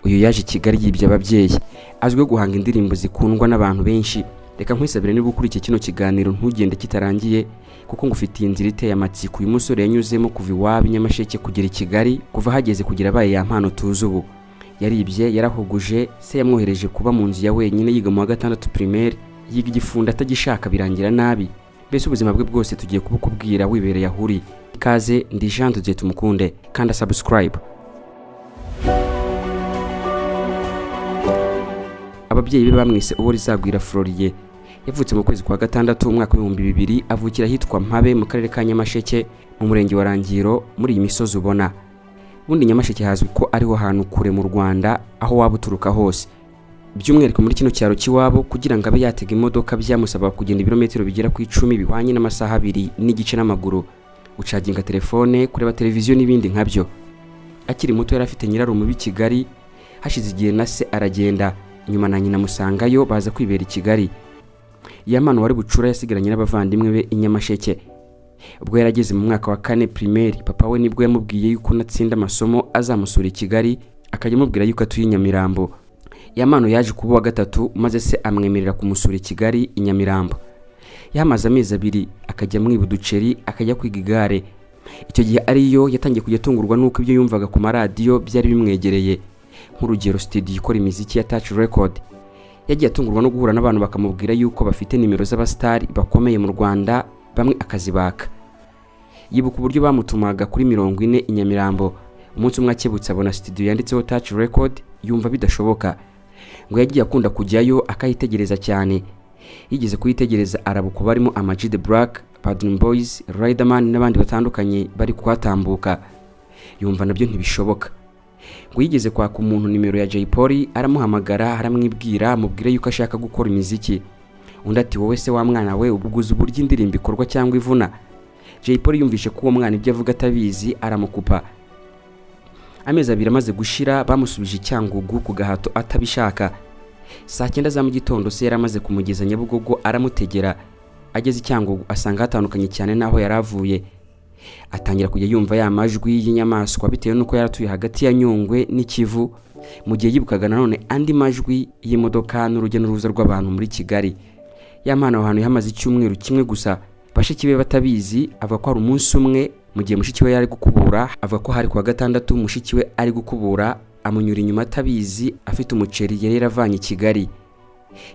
Uyu yaje i Kigali yibye ababyeyi, azwiho guhanga indirimbo zikundwa n'abantu benshi. Reka nkwisabire niba ukurikiye kino kiganiro ntugende kitarangiye, kuko ngufitiye inzira iteye amatsiko uyu musore yanyuzemo kuva iwabo i Nyamasheke kugera i Kigali, kuva hageze kugira abaye ya mpano tuzi ubu. Yaribye, yarahuguje, se yamwohereje kuba mu nzu ya wenyine yiga mu wa 6 primaire, yiga igifunda atagishaka birangira nabi. Mbese ubuzima bwe bwose tugiye kubukubwira wibereye ahuri. Ikaze, ndi Jean Dudier Tumukunde, kanda subscribe. Ababyeyi be bamwise uwo rizagwira Floriye. Yavutse mu kwezi kwa 6 umwaka wa 2000, avukira hitwa Mpabe mu karere ka Nyamasheke mu murenge wa Rangiro muri iyi misozi ubona. Bundi Nyamasheke hazwi ko ariho hantu kure mu Rwanda aho waba uturuka hose. By'umwihariko muri kino cyaro kiwabo, kugira ngo abe yatega imodoka byamusaba kugenda ibirometero bigera ku 10 bihwanye n'amasaha 2 n'igice n'amaguru, gucaginga telefone, kureba televiziyo n'ibindi nkabyo. Akiri muto yari afite nyirarume i Kigali, hashize igihe na se aragenda, nyuma na nyina musangayo baza kwibera i Kigali. Yamano wari bucura yasigaranye n'abavandimwe be i Nyamasheke. Ubwo yarageze mu mwaka wa 4 primaire, papa we nibwo yamubwiye yuko natsinda amasomo azamusura i Kigali, akajya amubwira yuko atuye i Nyamirambo. Yamano yaje kuba wa 3 maze se amwemerera kumusura i Kigali i Nyamirambo. Yamaze amezi 2 akajya mwiba uduceri, akajya kwiga igare. Icyo gihe ariyo yatangiye kujya tungurwa nuko ibyo yumvaga ku maradiyo byari bimwegereye, nk'urugero studio ikora imiziki ya Touch Record. Yagiye atungurwa no guhura n'abantu bakamubwira yuko bafite nimero z'abastari bakomeye mu Rwanda, bamwe akazibaka. Yibuka uburyo bamutumaga kuri 40 i Nyamirambo. Umunsi umwe akebutse abona studio yanditseho Touch Record, yumva bidashoboka. Ngo yagiye akunda kujyayo akayitegereza cyane. Yigeze kuyitegereza arabuko barimo Ama G The Black, Bad Boys, Riderman n'abandi batandukanye bari kwatambuka. Yumva nabyo ntibishoboka. Ngo yigeze kwaka umuntu nimero ya Jay Polly, aramuhamagara, aramwibwira, amubwira yuko ashaka gukora imiziki. Undi ati wowe se wa mwana we ubuguze uburyo indirimbo ikorwa cyangwa ivuna. Jay Polly yumvishe ko uwo mwana ibyo avuga atabizi, aramukupa. Amezi 2 amaze gushira, bamusubije Cyangugu ku gahato atabishaka. Saa 9 za mu gitondo se yaramaze kumugeza Nyabugogo, aramutegera. Ageze Cyangugu asanga hatandukanye cyane naho yaravuye. Atangira kujya yumva ya majwi y'inyamaswa bitewe nuko yaratuye hagati ya Nyungwe n'Ikivu, mu gihe yibukaga nanone andi majwi y'imodoka n'urujya n'uruza rw'abantu muri Kigali. Yamana aho hantu yamaze icyumweru kimwe gusa. Bashiki be batabizi, avuga ko ari umunsi umwe mu gihe mushiki we yari gukubura, avuga ko hari kuwa 6 mushiki we ari gukubura, amunyura inyuma atabizi, afite umuceri yari yaravanye i Kigali.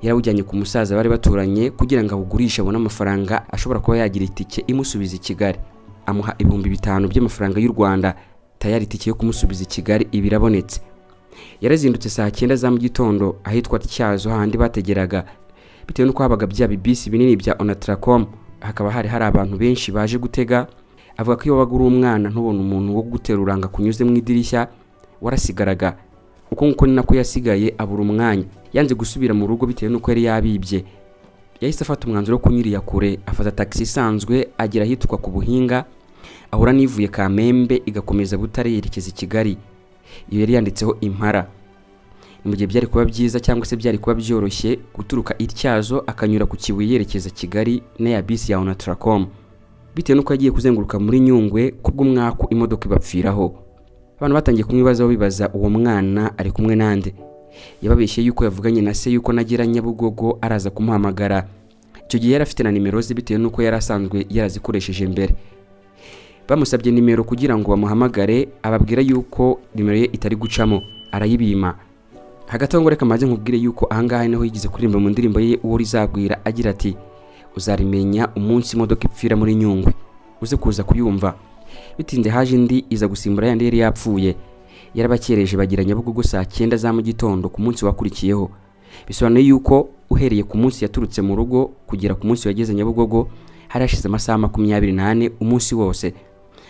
Yarawujyanye ku musaza bari baturanye kugira ngo awugurishe abone amafaranga ashobora kuba yagira itike imusubiza i Kigali. Amuha 5,000 by'amafaranga y'u Rwanda, tayari itike yo kumusubiza i Kigali ibirabonetse. Yarazindutse saa 9 za mu gitondo ahitwa Tyazo handi bategeraga, bitewe nuko habaga bya bibisi binini bya Onatracom, hakaba hari abantu benshi baje gutega. Avuga ko iyo wabaga uri umwana ntubone umuntu wo guteruranga kunyuze mu idirishya, warasigaraga. Uko nguko ni nako yasigaye abura umwanya. Yanze gusubira mu rugo bitewe nuko yari yabibye. Yahise afata umwanzuro wo kunyurira kure, afata taxi isanzwe agera hitwa ku Buhinga, ahura nivuye Kamembe igakomeza Butare yerekeza i Kigali. Iyo yari yanditseho Impara. Mu gihe byari kuba byiza cyangwa se byari kuba byoroshye guturuka Ityazo akanyura ku Kibuye yerekeza Kigali na ya bisi ya Onatracom, bitewe nuko yagiye kuzenguruka muri Nyungwe kubw'umwako imodoka ibapfiraho. Abantu batangiye kumwibazaho bibaza uwo mwana ari kumwe nande. Yababeshye yuko yavuganye na se yuko nagera Nyabugogo araza kumuhamagara. Icyo gihe yari afite na nimero ze bitewe nuko yari asanzwe yarazikoresheje mbere. Bamusabye nimero kugira ngo bamuhamagare, ababwira yuko nimero ye itari gucamo, arayibima. Hagati ngo reka maze nkubwire yuko ahangaha niho yigize kuririmba mu ndirimbo ye uwo rizagwira, agira ati uzarimenya umunsi imodoka ipfira muri Nyungwe, uze kuza kuyumva. Bitinze haje indi iza gusimbura yandi yari yapfuye. Yarabakereje bagira Nyabugogo saa 9 za mu gitondo ku munsi wakurikiyeho. Bisobanuye yuko uhereye ku munsi yaturutse mu rugo kugera ku munsi wageze Nyabugogo hari hashize amasaha 28 umunsi wose.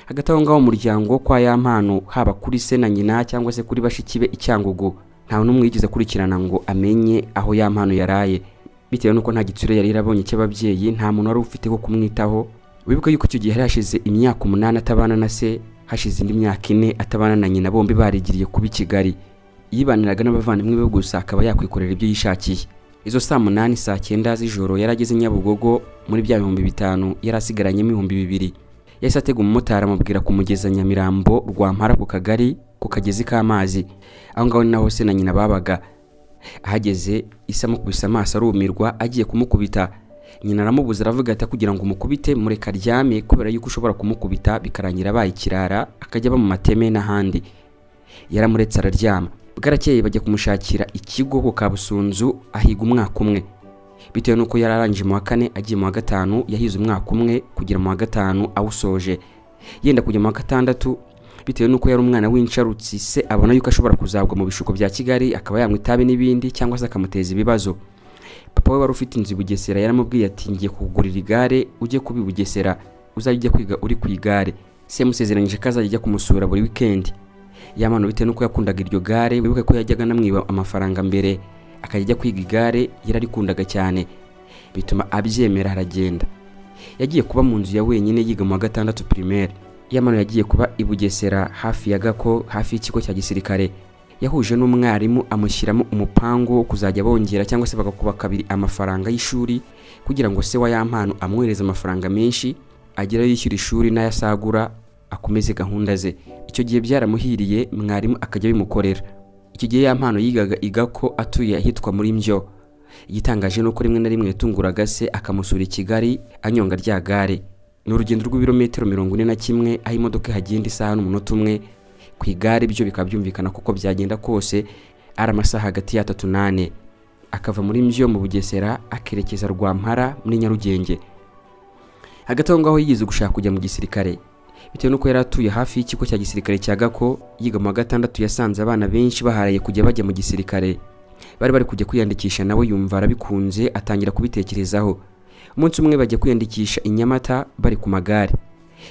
Hagati aho ngaho umuryango kwa ya mpano, haba kuri se na nyina cyangwa se kuri bashiki be i Cyangugu, nta n'umwe yigize kurikirana ngo amenye aho ya mpano yaraye, bitewe nuko nta gitsure yari yarabonye cy'ababyeyi, nta muntu wari ufite ko kumwitaho. Wibuka yuko icyo gihe hari hashize imyaka 8 atabana na se, hashize indi myaka 4 atabana na nyina, bombi barigiriye kuba i Kigali. Yibaniraga n'abavandimwe be gusa akaba yakwikorera ibyo yishakiye. Izo saa 8 saa 9 z'ijoro yarageze Nyabugogo muri bya 5,000 yarasigaranye 2,000. yahise atega umumotari amubwira kumugeza Nyamirambo Rwampara ku kagari ku kagezi k'amazi, aho ngaho ni naho se na nyina babaga. Ahageze Ise amukubise amaso arumirwa agiye kumukubita. Nyina aramubuza aravuga ati kugira ngo umukubite mureka aryame kubera yuko ushobora kumukubita bikarangira abaye ikirara akajya aba mu mateme n'ahandi. Yaramuretse araryama. Bwarakeye bajya kumushakira ikigo ku Kabusunzu ahiga umwaka umwe. Bitewe nuko yararangije mu wa 4 agiye mu wa 5 yahize umwaka umwe kugira mu wa 5 awusoje. Yenda kujya mu wa 6 bitewe nuko yari umwana w'insharutsi se abona yuko ashobora kuzagwa mu bishuko bya Kigali akaba yamwe itabi n'ibindi cyangwa se akamuteza ibibazo. Papa we wari ufite inzu i Bugesera yaramubwiye ati ngiye kugurira igare ujye kubi Bugesera uzajya kwiga uri ku igare. Se yamusezeranyije ko azajya kumusura buri weekend. Yamano bitewe nuko yakundaga iryo gare wibuke ko yajyaga namwiba amafaranga mbere akajya kwiga igare yararikundaga cyane bituma abyemera aragenda. Yagiye kuba mu nzu ya wenyine yiga mu wa 6 primaire. Yamano yagiye kuba i Bugesera hafi ya Gako hafi y'ikigo cya gisirikare. Yahuje n'umwarimu amushyiramo umupango wo kuzajya bongera cyangwa se bagakuba kabiri amafaranga y'ishuri kugira ngo se wa Yampano amwohereze amafaranga menshi agera yishyura ishuri n'ayasagura akomeze gahunda ze. Icyo gihe byaramuhiriye mwarimu akajya bimukorera. Icyo gihe Yampano yigaga igako atuye ahitwa muri Mbyo. Igitangaje nuko rimwe na rimwe yatunguraga se akamusura i Kigali anyonga rya gare. Ni urugendo rw'ibirometero 41 aho imodoka hagenda isaha n'umunota umwe. Ku igare byo bikabyumvikana kuko byagenda kose ari amasaha hagati ya 3 8. Akava muri Mbyo mu Bugesera akerekeza Rwampara muri Nyarugenge. Hagati aho ngaho yigize gushaka kujya mu gisirikare. Bitewe nuko yari atuye hafi y'ikigo cya gisirikare cya Gako yiga mu wa 6 yasanze abana benshi baharaye kujya bajya mu gisirikare. Bari kujya kwiyandikisha nawe yumva arabikunze atangira kubitekerezaho. Umunsi umwe bajya kwiyandikisha i Nyamata bari ku magare.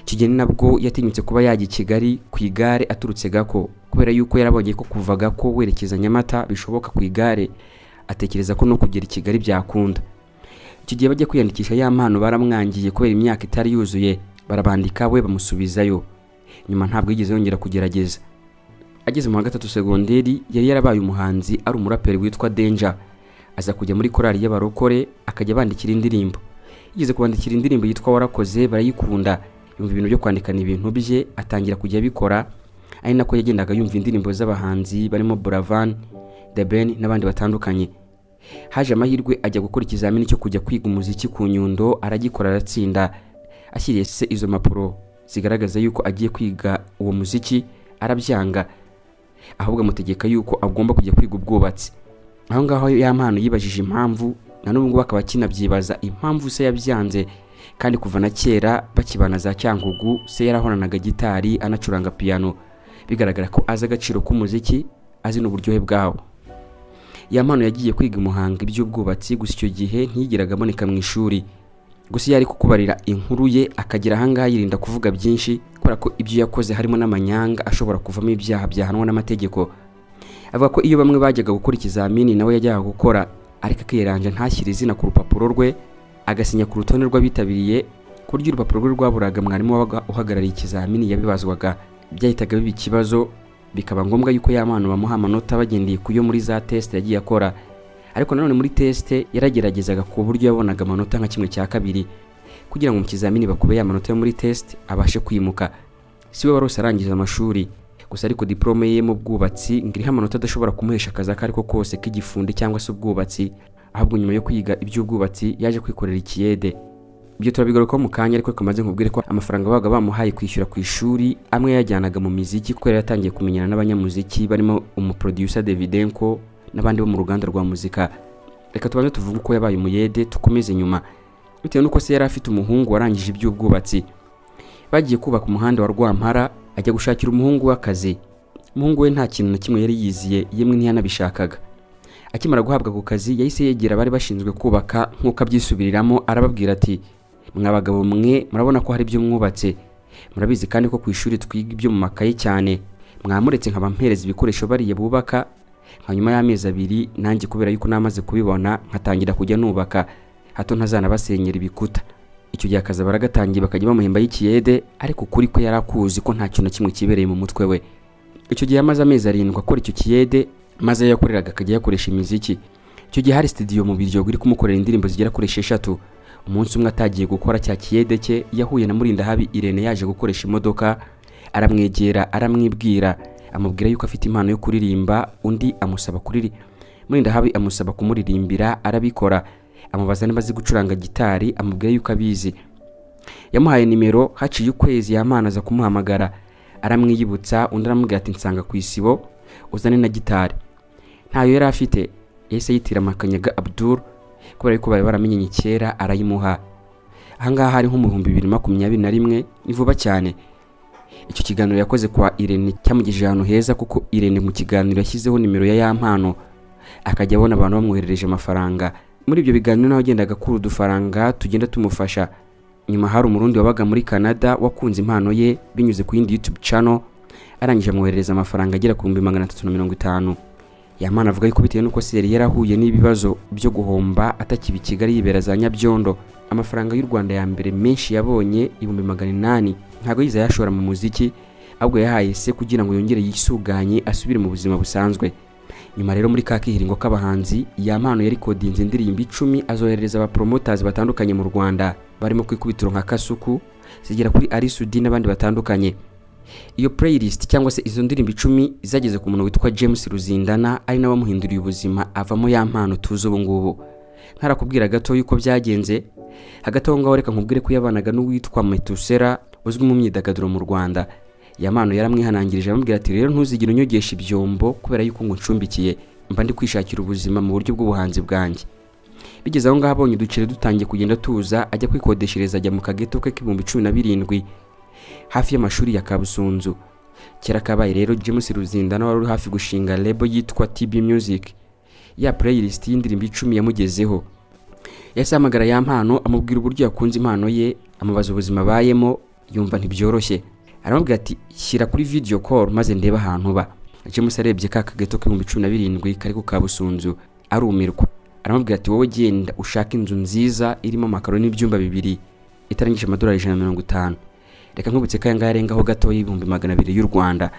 Kigeni nabwo yatinyutse kuba yajya i Kigali ku igare aturutse Gako kubera yuko yarabonye ko kuva Gako werekeza Nyamata bishoboka ku igare, atekereza ko no kugera i Kigali byakunda. Icyo gihe bajya kwiyandikisha Yampano baramwangiye kubera imyaka itari yuzuye, barabandika we bamusubizayo. Nyuma ntabwo yigeze yongera kugerageza. Ageze mu wa 3 segonderi yari yarabaye umuhanzi ari umuraperi witwa Danger. Aza kujya muri korali y'abarokore akajya bandikira indirimbo. Yigeze kubandikira indirimbo yitwa Warakoze barayikunda. Yumva ibintu byo kwandikana ibintu bye atangira kujya bikora. Ari nako yagendaga yumva indirimbo z'abahanzi barimo Buravan, The Ben n'abandi batandukanye. Haje amahirwe ajya gukora ikizamini cyo kujya kwiga umuziki ku Nyundo aragikora aratsinda. Ashyiriye se izo mapuro zigaragaza yuko agiye kwiga uwo muziki arabyanga, ahubwo amutegeka yuko agomba kujya kwiga ubwubatsi. Aho ngaho Yampano yibajije impamvu na n'ubwo bakaba kinabyibaza impamvu se yabyanze, kandi kuva na kera bakibana za Cyangugu se yarahoranaga gitari anacuranga piano, bigaragara ko azi agaciro k'umuziki azi n'uburyohe bwawo. Yampano yagiye kwiga umuhanga iby'ubwubatsi gusa icyo gihe ntiyigiraga aboneka mu ishuri. Gusa yari kukubarira inkuru ye akagira ahangaha yirinda kuvuga byinshi kubera ko ibyo yakoze harimo n'amanyanga ashobora kuvamo ibyaha byahanwa n'amategeko. Avuga ko iyo bamwe bajyaga gukora ikizamini nawe yajyaga gukora ariko akiranje ntashyire izina ku rupapuro rwe agasinya ku rutonde rw'abitabiriye kurya urupapuro rwe rwaburaga mwarimu wabaga uhagarariye ikizamini yabibazwaga. Byahitaga biba ikibazo bikaba ngombwa yuko Yampano bamuha amanota bagendeye kuyo muri za test yagiye akora. Ariko nanone muri test yarageragezaga ku buryo yabonaga amanota nka 1/2 kugira ngo mu kizamini bakube amanota yo muri test abashe kwimuka. Siwe warose arangiza amashuri gusa ariko diplome ye mu bwubatsi ngiriho amanota adashobora kumuhesha akazi ariko kose k'igifundi cyangwa se ubwubatsi, ahubwo nyuma yo kwiga iby'ubwubatsi yaje kwikorera ikiyede. Ibyo turabigaruka mu kanya ariko kamaze nkubwire ko amafaranga babaga bamuhaye kwishyura ku ishuri amwe yajyanaga mu miziki kuko yatangiye kumenyana n'abanyamuziki barimo umuproducer Davidenko n'abandi bo mu ruganda rwa muzika. Reka tubanze tuvuge uko yabaye umuyede tukomeze nyuma. Bitewe nuko se yari afite umuhungu warangije iby'ubwubatsi, bagiye kubaka umuhanda wa Rwampara ajya gushakira umuhungu w'akazi. Umuhungu we nta kintu na kimwe yari yiziye yemwe ntiyanabishakaga. Akimara guhabwa ku kazi yahise yegera bari bashinzwe kubaka nk'uko abyisubiriramo arababwira ati mwabagabo mwe murabona ko hari ibyo mwubatse, murabizi kandi ko ku ishuri twiga ibyo mu makaye cyane, mwamuretse nkaba mpereza ibikoresho bariye bubaka hanyuma y'amezi 2 nanjye kubera yuko namaze kubibona nkatangira kujya nubaka hato ntazana basenyera ibikuta. Icyo gihe akaza baragatangiye bakajya bamuhemba y'ikiyede ariko kuri ko yarakuzi ko nta kintu na kimwe kibereye mu mutwe we. Icyo gihe amaze amezi 7 akora icyo kiyede maze yakoreraga akajya yakoresha imiziki. Icyo gihe hari studio mu Biryogo iri kumukorera indirimbo zigera kuri 6. umunsi umwe atagiye gukora cya kiyede cye yahuye na Murindahabi Irene yaje gukoresha imodoka, aramwegera aramwibwira, amubwira yuko afite impano yo kuririmba, undi amusaba Murindahabi amusaba kumuririmbira, arabikora. Amubaza niba azi gucuranga gitari, amubwira yuko abizi. Yamuhaye nimero, haciye ukwezi Yamana aza kumuhamagara, aramwiyibutsa, undi aramubwira ati nsanga ku isibo uzane na gitari. Ntayo yari afite, yahise yitira Makanyaga Abdul kubera yuko bari baramenye kera, arayimuha. Ahangaha hari nko mu 2021, ni vuba cyane. Icyo kiganiro yakoze kwa Irene cyamugejeje ahantu heza, kuko Irene mu kiganiro yashyizeho nimero ya Yampano, akajya abona abantu bamwoherereje amafaranga. Muri ibyo biganiro naho agendaga kuri udufaranga tugenda tumufasha. Nyuma hari umurundi wabaga muri Canada wakunze impano ye binyuze ku yindi YouTube channel, arangije amwoherereza amafaranga agera ku 350. Yamana avuga yuko bitewe nuko Seri yarahuye n'ibibazo byo guhomba atakiba Kigali yibera za Nyabyondo, amafaranga y'u Rwanda ya mbere menshi yabonye 800 ntago yiza yashora mu muziki, ahubwo yahaye se kugira ngo yongere yisuganye asubire mu buzima busanzwe. Nyuma rero muri ka kihiringo k'abahanzi, Yampano yari kodinze indirimbo 10 azoherereza aba promoters batandukanye mu Rwanda, barimo kwikubitiro nka Kasuku, zigera kuri Ali Sudi n'abandi batandukanye. Iyo playlist cyangwa se izo ndirimbo 10 zageze ku muntu witwa James Ruzindana, ari nawe muhinduriye ubuzima avamo Yampano tuzo ubu ngubu. Ntarakubwira gato yuko byagenze, hagati aho ngaho reka nkubwire ko yabanaga n'uwitwa Metusera uzwi mu myidagaduro mu Rwanda. Yampano yaramwihanangirije amubwira ati rero ntuzigire unyogesha ibyombo kubera yuko ngucumbikiye, mba ndi kwishakira ubuzima mu buryo bw'ubuhanzi bwanjye. Bigeze aho ngaho abonye uducire dutangiye kugenda tuza, ajya kwikodeshereza ajya mu kageto ke k'ibihumbi 17 hafi y'amashuri ya Kabusunzu. Kera kabaye rero James Ruzindana wari hafi gushinga label yitwa TB Music. Ya playlist y'indirimbo 10 yamugezeho. Yasamagara Yampano amubwira uburyo yakunze impano ye, amubaza ubuzima bayemo, yumva ntibyoroshye. Aramubwira ati shyira kuri video call maze ndeba ahantu ba. James arebye ka kageto k'ibihumbi 17 kari ku Kabusunzu, arumirwa. Aramubwira ati wowe genda ushaka inzu nziza irimo amakaro n'ibyumba 2 itarangije amadolari 150. Reka nkubutse kayanga yarengaho gato y'ibihumbi 200 y'u Rwanda.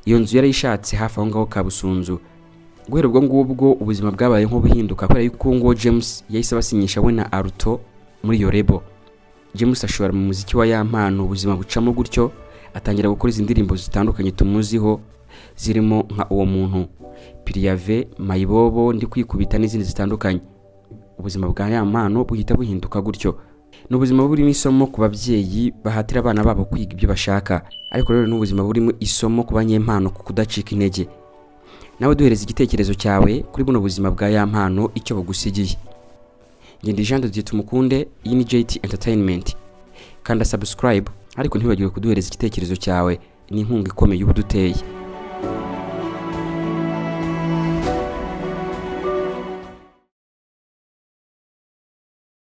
Iyo nzu yarayishatse hafi aho ngaho Kabusunzu. Guhera ubwo ngubwo ubuzima bwabaye nko buhinduka kubera yuko ngo James yahise basinyisha we na Aruto muri iyo label. James ashora mu muziki wa Yampano, ubuzima bucamo gutyo, atangira gukora izi ndirimbo zitandukanye tumuziho, zirimo nka uwo muntu, Piriave, Mayibobo, ndi kwikubita n'izindi zitandukanye. Ubuzima bwa Yampano buhita buhinduka gutyo. N'ubuzima burimo isomo ku babyeyi bahatira abana babo kwiga ibyo bashaka, ariko rero n'ubuzima burimo isomo ku banyempano ku kudacika intege. Nawe duhereza igitekerezo cyawe kuri buno buzima bwa Yampano, icyo bugusigiye. Ngende Jean de Tumukunde, iyi ni JT Entertainment. Kanda subscribe, ariko ntibagirwe kuduhereza igitekerezo cyawe, ni inkunga ikomeye y'ubuduteye.